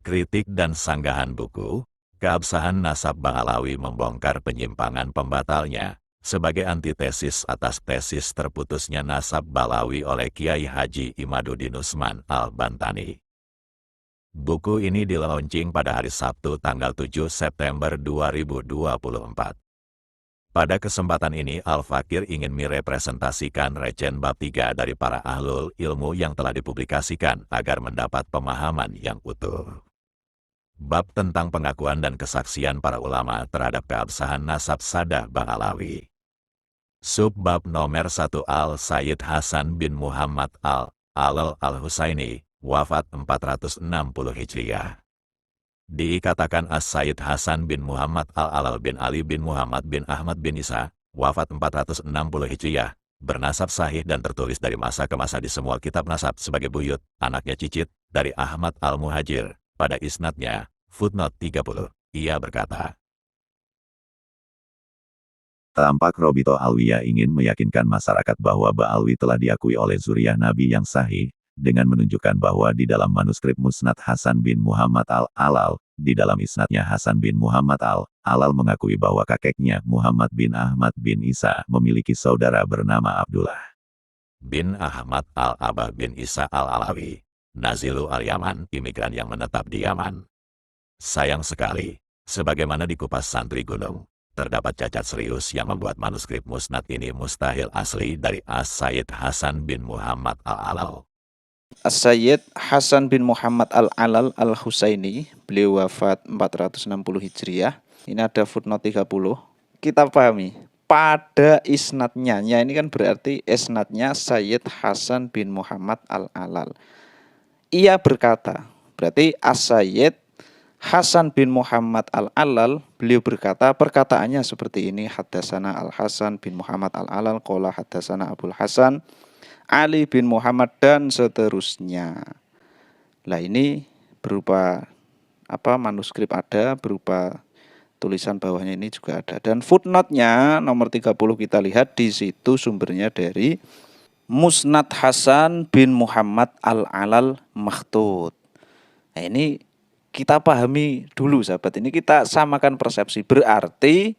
Kritik dan sanggahan buku, keabsahan nasab Ba'alawi membongkar penyimpangan pembatalnya, sebagai antitesis atas tesis terputusnya nasab Ba'alawi oleh Kiai Haji Imaduddin Usman Al-Bantani. Buku ini di-launching pada hari Sabtu tanggal 7 September 2024. Pada kesempatan ini Al-Fakir ingin merepresentasikan recehan bab 3 dari para ahlul ilmu yang telah dipublikasikan agar mendapat pemahaman yang utuh. Bab tentang pengakuan dan kesaksian para ulama terhadap keabsahan nasab Sadah Ba'alawi. Subbab nomor 1 Al-Sayyid Hasan bin Muhammad Al-Alal Al-Husaini, wafat 460 Hijriah. Dikatakan As-Sayyid Hasan bin Muhammad Al-Alal bin Ali bin Muhammad bin Ahmad bin Isa, wafat 460 Hijriah, bernasab sahih dan tertulis dari masa ke masa di semua kitab nasab sebagai buyut, anaknya cicit, dari Ahmad Al-Muhajir. Pada isnadnya, footnote 30, ia berkata, Tampak Robito Alwiya ingin meyakinkan masyarakat bahwa Ba'alwi telah diakui oleh zuriyah Nabi yang sahih, dengan menunjukkan bahwa di dalam manuskrip Musnad Hasan bin Muhammad Al-Alal, di dalam isnadnya Hasan bin Muhammad Al-Alal mengakui bahwa kakeknya Muhammad bin Ahmad bin Isa memiliki saudara bernama Abdullah bin Ahmad Al-Abah bin Isa Al-Alawi, Nazilu Al-Yaman, imigran yang menetap di Yaman. Sayang sekali, sebagaimana dikupas santri gunung, terdapat cacat serius yang membuat manuskrip Musnad ini mustahil asli dari As-Sayyid Hasan bin Muhammad Al-Alal. As-Sayyid Hasan bin Muhammad Al-Alal Al-Husaini, beliau wafat 460 Hijriah. Ini ada footnote 30. Kita pahami, pada isnadnya, ini kan berarti isnadnya Sayyid Hasan bin Muhammad Al-Alal. Ia berkata, berarti As-Sayyid Hasan bin Muhammad Al-Alal, beliau berkata, perkataannya seperti ini, Haddasana Al-Hasan bin Muhammad Al-Alal, qala haddasana Abul Hasan Ali bin Muhammad, dan seterusnya. Nah, ini berupa manuskrip ada, berupa tulisan bawahnya ini juga ada. Dan footnote-nya nomor 30 kita lihat di situ sumbernya dari Musnad Hasan bin Muhammad Al-Alal Makhtut. Nah, ini kita pahami dulu sahabat, ini kita samakan persepsi. Berarti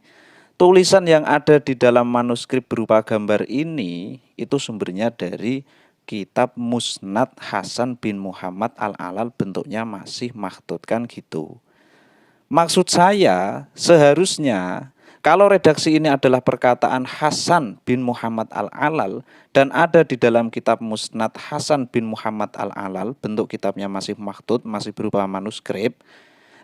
tulisan yang ada di dalam manuskrip berupa gambar ini itu sumbernya dari kitab Musnad Hasan bin Muhammad Al-Alal, bentuknya masih makhtut kan gitu. Maksud saya seharusnya kalau redaksi ini adalah perkataan Hasan bin Muhammad Al-Alal dan ada di dalam kitab Musnad Hasan bin Muhammad Al-Alal, bentuk kitabnya masih makhtut, masih berupa manuskrip,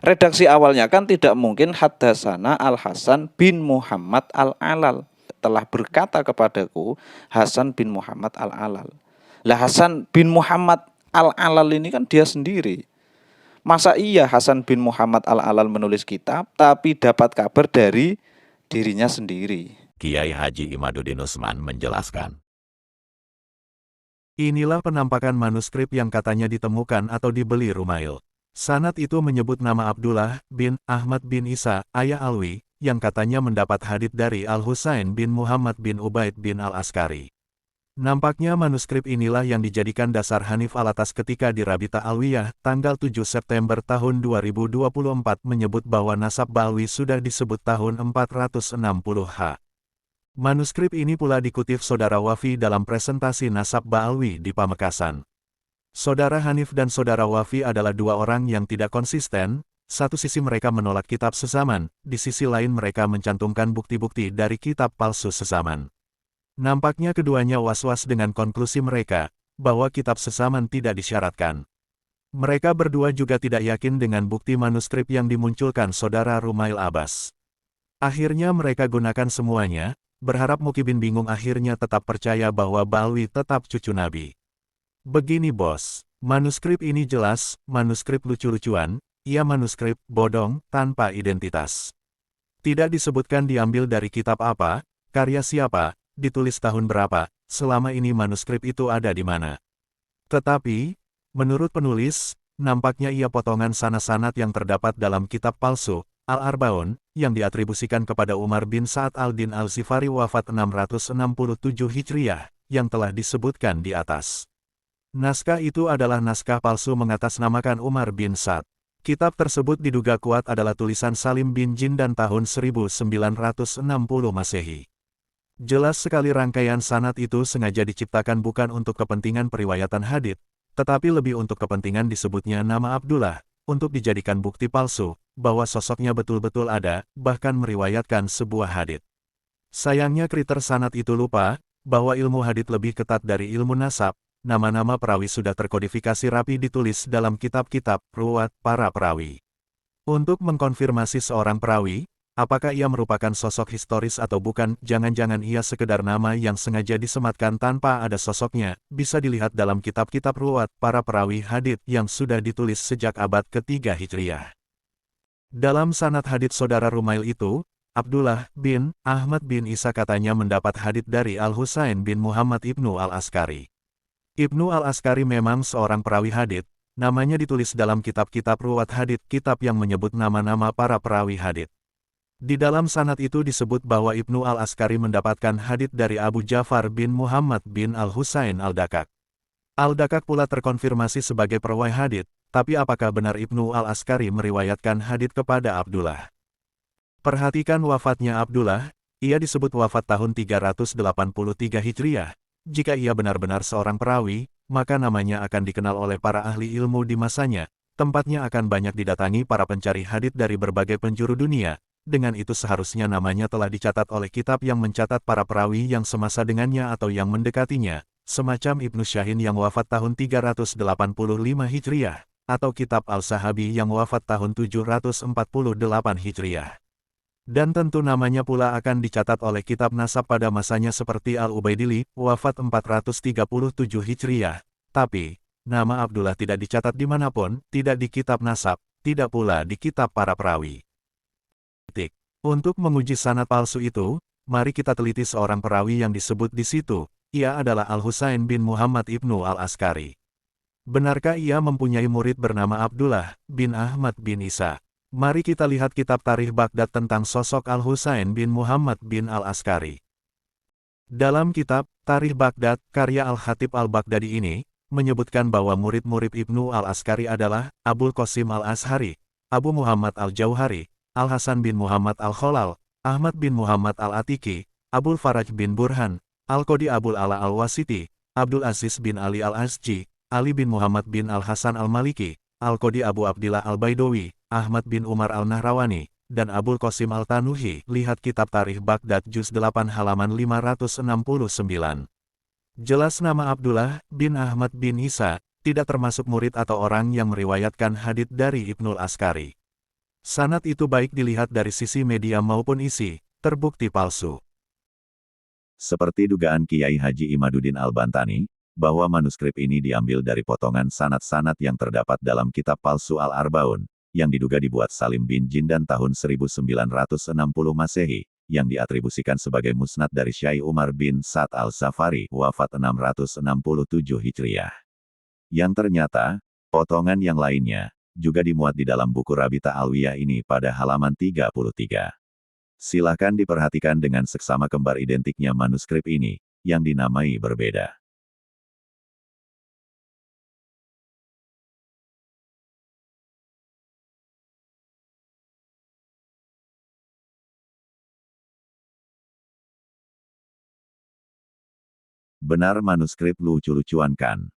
redaksi awalnya kan tidak mungkin Haddasana Al-Hasan bin Muhammad Al-Alal telah berkata kepadaku Hasan bin Muhammad Al-Alal. Lah Hasan bin Muhammad Al-Alal ini kan dia sendiri. Masa iya Hasan bin Muhammad Al-Alal menulis kitab tapi dapat kabar dari dirinya sendiri? Kiai Haji Imaduddin Usman menjelaskan. Inilah penampakan manuskrip yang katanya ditemukan atau dibeli Rumail. Sanad itu menyebut nama Abdullah bin Ahmad bin Isa, ayah Alwi, yang katanya mendapat hadits dari Al-Husain bin Muhammad bin Ubaid bin Al-Askari. Nampaknya manuskrip inilah yang dijadikan dasar Hanif Alatas ketika di Rabita Alwiyah, tanggal 7 September tahun 2024 menyebut bahwa nasab Ba'alwi sudah disebut tahun 460H. Manuskrip ini pula dikutip Saudara Wafi dalam presentasi nasab Ba'alwi di Pamekasan. Saudara Hanif dan Saudara Wafi adalah dua orang yang tidak konsisten, satu sisi mereka menolak kitab sezaman, di sisi lain mereka mencantumkan bukti-bukti dari kitab palsu sezaman. Nampaknya keduanya was-was dengan konklusi mereka, bahwa kitab sezaman tidak disyaratkan. Mereka berdua juga tidak yakin dengan bukti manuskrip yang dimunculkan Saudara Rumail Abbas. Akhirnya mereka gunakan semuanya, berharap Mukibin bingung akhirnya tetap percaya bahwa Ba'alwi tetap cucu Nabi. Begini bos, manuskrip ini jelas, manuskrip lucu-lucuan, ia manuskrip bodong, tanpa identitas. Tidak disebutkan diambil dari kitab apa, karya siapa, ditulis tahun berapa, selama ini manuskrip itu ada di mana. Tetapi, menurut penulis, nampaknya ia potongan sanad-sanad yang terdapat dalam kitab palsu, Al-Arbaun, yang diatribusikan kepada Umar bin Sa'ad al-Din al-Zifari wafat 667 Hijriah, yang telah disebutkan di atas. Naskah itu adalah naskah palsu mengatasnamakan Umar bin Sa'ad. Kitab tersebut diduga kuat adalah tulisan Salim bin Jindan tahun 1960 Masehi. Jelas sekali rangkaian sanad itu sengaja diciptakan bukan untuk kepentingan periwayatan hadits, tetapi lebih untuk kepentingan disebutnya nama Abdullah, untuk dijadikan bukti palsu, bahwa sosoknya betul-betul ada, bahkan meriwayatkan sebuah hadits. Sayangnya kriter sanad itu lupa, bahwa ilmu hadits lebih ketat dari ilmu nasab, nama-nama perawi sudah terkodifikasi rapi ditulis dalam kitab-kitab ruwat para perawi. Untuk mengkonfirmasi seorang perawi, apakah ia merupakan sosok historis atau bukan, jangan-jangan ia sekedar nama yang sengaja disematkan tanpa ada sosoknya, bisa dilihat dalam kitab-kitab ruwat para perawi hadits yang sudah ditulis sejak abad ketiga Hijriah. Dalam sanad hadits saudara Rumail itu, Abdullah bin Ahmad bin Isa katanya mendapat hadits dari Al-Husain bin Muhammad Ibnu Al-Askari. Ibnu Al-Askari memang seorang perawi hadits, namanya ditulis dalam kitab-kitab ruwat hadits, kitab yang menyebut nama-nama para perawi hadits. Di dalam sanad itu disebut bahwa Ibnu Al-Askari mendapatkan hadits dari Abu Ja'far bin Muhammad bin Al-Husain Al-Dakak. Al-Dakak pula terkonfirmasi sebagai perawi hadits, tapi apakah benar Ibnu Al-Askari meriwayatkan hadits kepada Abdullah? Perhatikan wafatnya Abdullah, ia disebut wafat tahun 383 Hijriah. Jika ia benar-benar seorang perawi, maka namanya akan dikenal oleh para ahli ilmu di masanya, tempatnya akan banyak didatangi para pencari hadits dari berbagai penjuru dunia. Dengan itu seharusnya namanya telah dicatat oleh kitab yang mencatat para perawi yang semasa dengannya atau yang mendekatinya, semacam Ibnu Syahin yang wafat tahun 385 Hijriah, atau kitab Al-Sahabi yang wafat tahun 748 Hijriah. Dan tentu namanya pula akan dicatat oleh kitab nasab pada masanya seperti Al-Ubaidili, wafat 437 Hijriah. Tapi, nama Abdullah tidak dicatat dimanapun, tidak di kitab nasab, tidak pula di kitab para perawi. Untuk menguji sanad palsu itu, mari kita teliti seorang perawi yang disebut di situ, ia adalah Al-Husain bin Muhammad Ibnu Al-Askari. Benarkah ia mempunyai murid bernama Abdullah bin Ahmad bin Isa? Mari kita lihat kitab Tarikh Baghdad tentang sosok Al-Husain bin Muhammad bin Al-Askari. Dalam kitab Tarikh Baghdad, karya Al-Khatib Al-Baghdadi ini, menyebutkan bahwa murid-murid Ibnu Al-Askari adalah Abul Qasim Al-Ashari, Abu Muhammad Al-Jauhari, Al-Hasan bin Muhammad Al-Kholal, Ahmad bin Muhammad Al-Atiki, Abul Faraj bin Burhan, Al-Qadi Abul Ala Al-Wasiti, Abdul Aziz bin Ali Al-Asji, Ali bin Muhammad bin Al-Hasan Al-Maliki, Al-Qadi Abu Abdillah Al-Baidawi, Ahmad bin Umar Al-Nahrawani, dan Abul Qasim Al-Tanuhi. Lihat kitab Tarikh Baghdad Juz 8 halaman 569. Jelas nama Abdullah bin Ahmad bin Isa tidak termasuk murid atau orang yang meriwayatkan hadits dari Ibnul Askari. Sanad itu baik dilihat dari sisi media maupun isi, terbukti palsu. Seperti dugaan Kiai Haji Imaduddin Al-Bantani, bahwa manuskrip ini diambil dari potongan sanad-sanad yang terdapat dalam kitab palsu Al-Arbaun, yang diduga dibuat Salim bin Jindan tahun 1960 Masehi, yang diatribusikan sebagai musnad dari Syai Umar bin Sa'd Al-Zafari, wafat 667 Hijriah. Yang ternyata, potongan yang lainnya, juga dimuat di dalam buku Rabita Alwiyah ini pada halaman 33. Silakan diperhatikan dengan seksama kembar identiknya manuskrip ini, yang dinamai berbeda. Benar manuskrip lucu-lucuan kan?